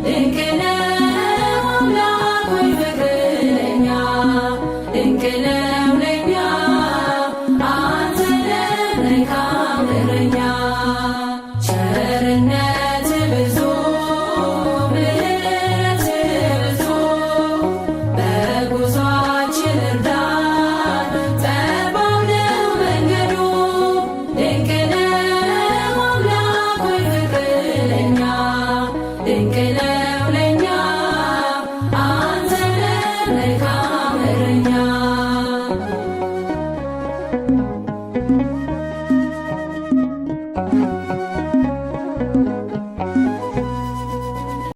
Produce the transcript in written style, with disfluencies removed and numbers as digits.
ድንቅ ነው አምላክ ሆይ ፍቅር ለኛ ድንቅ ነው ለኛ አንተ ነህ መልካም እረኛ ቸርነት ብዙ ምሕረት ብዙ በጉዟችን እርዳን ጠባብ ነው መንገዱ ድንቅ ነው አምላክ ሆይ ፍቅር ለኛ ድንቅ ነው